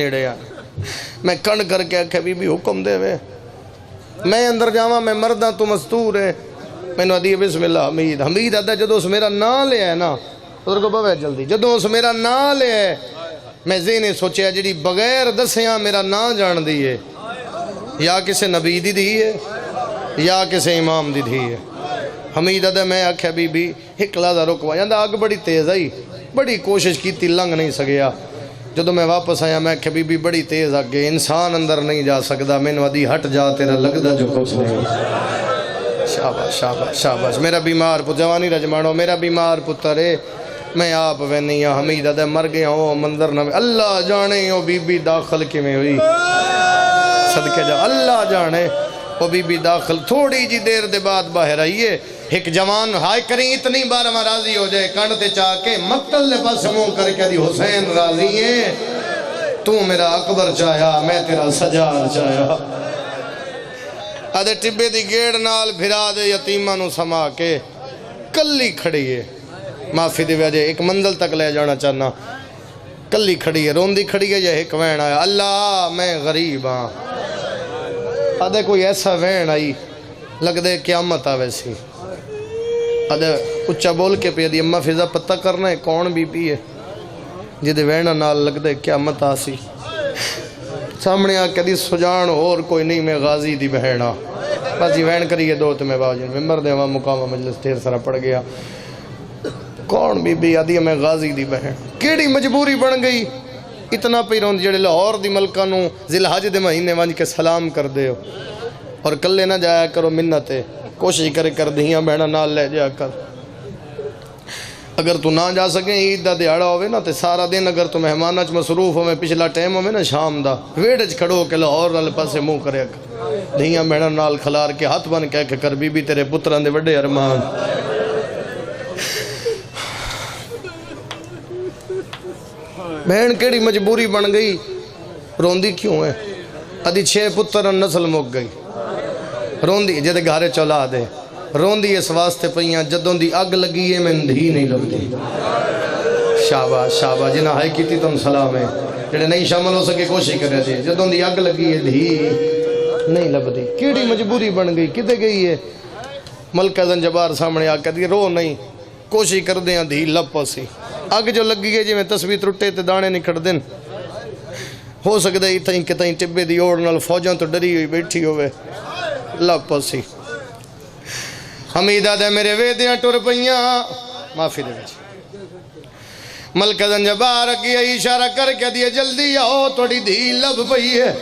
نیڑے آ میں کن کر کے آکھے بی بی حکم دے وے میں اندر جاواں میں مرداں تو مستور ہے میں نے آدھی بسم اللہ حمید حمید آدھا جدو اس میرا نام لے ہے نا ادھر کو بوے جلدی جدو اس میرا نام لے ہے میں ذہنے سوچیا جڑی بغیر دسیاں میرا نام جان دی ہے یا کسے نبی دی ہے یا کسے امام دی ہے حمید آدھا میں آکھیا بی بی ایک لحظہ رکوا جاندہ آگ بڑی تیز آئی بڑی کوشش کی تھی لنگ نہیں سگیا جدو میں واپس آیا میں کہ بی بی بڑی تیز آگے انسان اندر نہیں جا سکدا میں نے ہٹ جا تیرا لگدا جو کچھ نہیں شاباش شاباش شاباش میرا بیمار پتر جوانی رجمانو میرا بیمار پتر ہے میں آپ وینی ہوں حمید آدھے مر گیا ہوں منظر نہ اللہ جانے ہو بی بی داخل کی میں ہوئی صدقے جا اللہ جانے وہ بی بی داخل تھوڑی جی دیر دے بعد باہر آئیے ایک جوان ہائے کریں اتنی بار ہم راضی ہو جائے کانٹتے چاہ کے مقتل لے پاس منہ کر کے دی حسین راضی ہے تو میرا اکبر چاہیا میں تیرا سجار چاہیا آدھے ٹبے دی گیڑ نال بھرا دے یتیمہ نو سما کے کلی کھڑی ہے معافی دے وجہ ایک منزل تک لے جانا چاہنا کلی کھڑی ہے روندی کھڑی ہے یا ایک وین آیا اللہ میں غریب ہاں آدھے کوئی ایسا وین آئی لگ دے قیامت آوے سی آدھے اچھا بول کے پہ دی اممہ فضا پتہ کرنا ہے کون بی پی ہے جدے وینہ نال لگ دے قیامت آسی سامنے آکے دی سجان اور کوئی نہیں میں غازی دی بہنہ بس جی وین کریے دو تمہیں باوجین ممبر دے وہاں مقامہ مجلس تیر سارا پڑ گیا کون بی بی آدھی میں غازی دی بہن کیڑی مجبوری بن گئی اتنا پیرون جڑے لاہور دی ملکہ نو ذی الحج دے مہینے وانج کے سلام کر دے ہو اور کلے نہ جایا کرو منتے کوشش کرے کر دہیاں بہنہ نال لے جا کر اگر تو نہ جا سکیں عید دا دیاڑا ہوئے نا تے سارا دن اگر تو مہمانہ چ مصروف ہوئے پچھلا ٹائم ہوئے نا شام دا ویڑج کھڑو کے لاہور نال پاسے منہ کرے کر دہیاں بہنہ نال کھلار کے ہاتھ بن کہہ کے کر بی بی تیرے پتران دے وڈے ارمان بہن کیڑی مجبوری بن گئی روندی کیوں ہے ادھی 6 پتر نسل مک گئی روندی جدے گھارے چولا دے روندی اس واسطے پہیاں جدوں دی اگ لگی ہے میں دھی نہیں لگتی شاباش شاباش جنہ ہائی کیتی تم سلام ہے جڑے نہیں شامل ہو سکے کوشش کرے دے جدوں دی اگ لگی ہے دھی نہیں لگتی کیڑی مجبوری بن گئی کدے گئی ہے ملکہ زنجبار سامنے آکے دی رو نہیں کوشش کر دیں دھی لب پاسی اگ جو لگی ہے جی میں تصویر ٹوٹے تے دانے نکڑ دن ہو سکتا ہے اتائیں کتائیں ٹبے دی اوڑ نال فوجاں تو ڈری ہوئی بیٹھی ہوئے لب پاسی حمیدہ دے میرے ویدیاں ٹر پئیاں معافی دے بیچ ملکہ زنجبار کی اشارہ کر کے دیئے جلدی آؤ توڑی دھی لب پئی ہے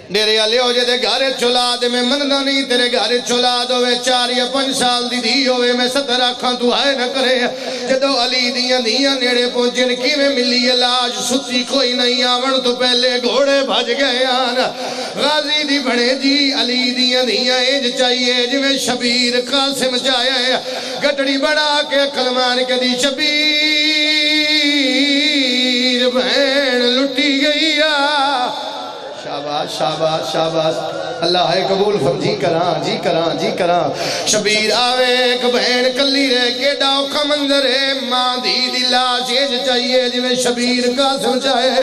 ڈیرے آلے ہو جے دے گھارے چلا دے میں مندہ نہیں تیرے گھارے چلا دوے 4 یا 5 سال دی دی ہوئے میں 17 آنکھاں تو آئے نہ کرے جدو علی دیاں نیڑے پہنچن کی میں ملی علاج ستی کوئی نہیں آون تو پہلے گھوڑے بھج گئے آنا غازی دی بڑے جی علی دیاں ایج چاہیے جی میں شبیر قاسم چاہیے گٹڑی بڑا کے کلمان کے دی شبیر بہن لٹی گئی شاباش شاباش شاباش اللہ ہے قبول فرم جی کراں شبیر آوے ایک بہن کلی رہ کے ڈاؤکھا منظر ہے ماں دی لاش یہ چاہیے جی میں شبیر قاسم چاہے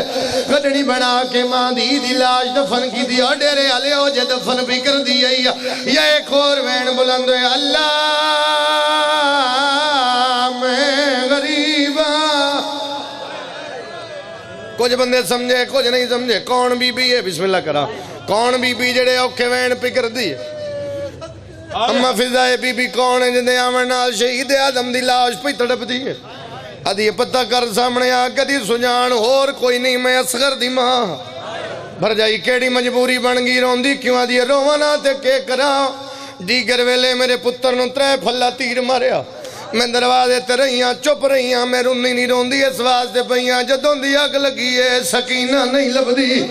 گھٹڑی بنا کے ماں دی لاش دفن کی دیا ڈیرے آلے ہو جے دفن بھی کر دیا یا ایک اور بہن بلند ہے اللہ میں غریبہ کچھ بندے سمجھے کچھ نہیں سمجھے کون بی بی ہے بسم اللہ کرا کون بی بی جڑے اوکھے وین پہ کر دی اممہ فضائے بی بی کون ہے جندے آمنال شہید آدم دی لاش پہ تڑپ دی ہے ادھی پتہ کر سامنے آکے دی سجان اور کوئی نہیں میں اصغر دی ماں بھر جائی کیڑی مجبوری بن گئی روندی کیوں آدھی روانا تے کے کرا دیگر ویلے میرے پتر نو 3 پھلا تیر ماریا میں دروازے تے رہیاں چپ رہیاں میں رونی نہیں روندی اس واسطے پئیاں جدوں دی اگ لگی ہے سکینہ نہیں لبدی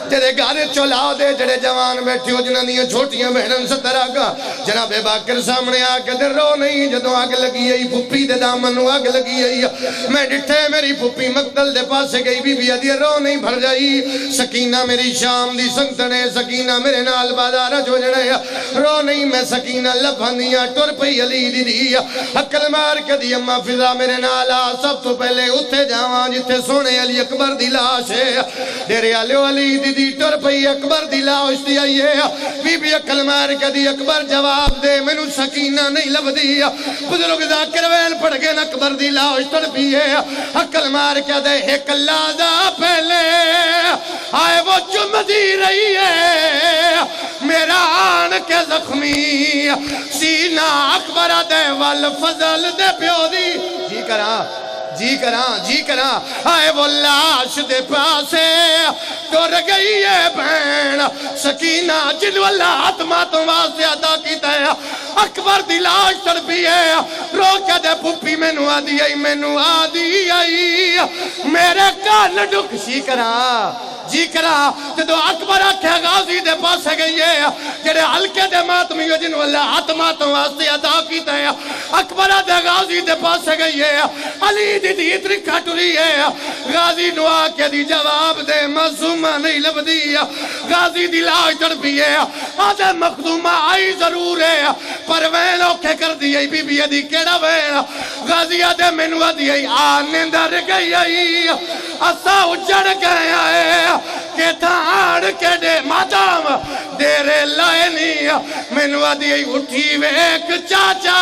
تیرے گھارے چلا دے جڑے جوان بیٹھی ہو جنہاں دیاں چھوٹیاں بہنن 17 کا جناب باکر سامنے آ کے دے رو نہیں جدوں اگ لگی ہے پھپھی دے دامن نو اگ لگی ہے میں ڈٹھے میری پھپھی مقتل دے پاسے گئی بی بی ادھی رو نہیں بھر جائی سکینہ میری شام دی سنگتنے سکینہ میرے نال بازار جو جڑے رو نہیں میں سکینہ لبھندیاں ٹر پئی علی دی دی عقل مار کے دی اما فضا میرے نالا سب تو پہلے اتھے جاواں جتھے سونے علی اکبر دی لاش ہے ڈیرے آلیو علی دی ٹر پئی اکبر دی لاش دی آئیے بی بی عقل مار کے دی اکبر جواب دے میں سکینہ نہیں لب دی بزرگ ذاکر ویل پڑھ گئے اکبر دی لاش تڑ پیے عقل مار کے دے ایک لازہ پہلے آئے وہ چم دی رہی ہے میرا آن کے زخمی سینہ اکبر دے والفضل دے پیو دی جی کرا آئے وہ لاش دے پاسے ٹر گئی ہے بین سکینہ جنو اللہ آتماتوں واسے عطا کیتا ہے اکبر دی لاش تڑپی ہے رو کے دے پھپی مینو آدھی آئی میرے کان ڈک جی کرا جدو اکبر آکھے غازی دے پاسے گئی ہے جڑے حلقے دے ماتمی ہو جنو اللہ آتماتوں واسے عطا کیتا ہے اکبر دے غازی دے پاسے گئی ہے علی دی ترکھا ٹری ہے غازی نوا کے دی جواب دے معصومہ نہیں لب دی غازی دی لاش تڑپی ہے آدھے مخدومہ آئی ضرور ہے پر وین اوکھے کر دی بی بی دی کیڑا وین غازی آدھے منو دی آنے در گئی اسا اجڑ گئے آئے کہ تھاڑ کے دے مادام دیرے لائے نہیں منو دی اٹھی ویک چاچا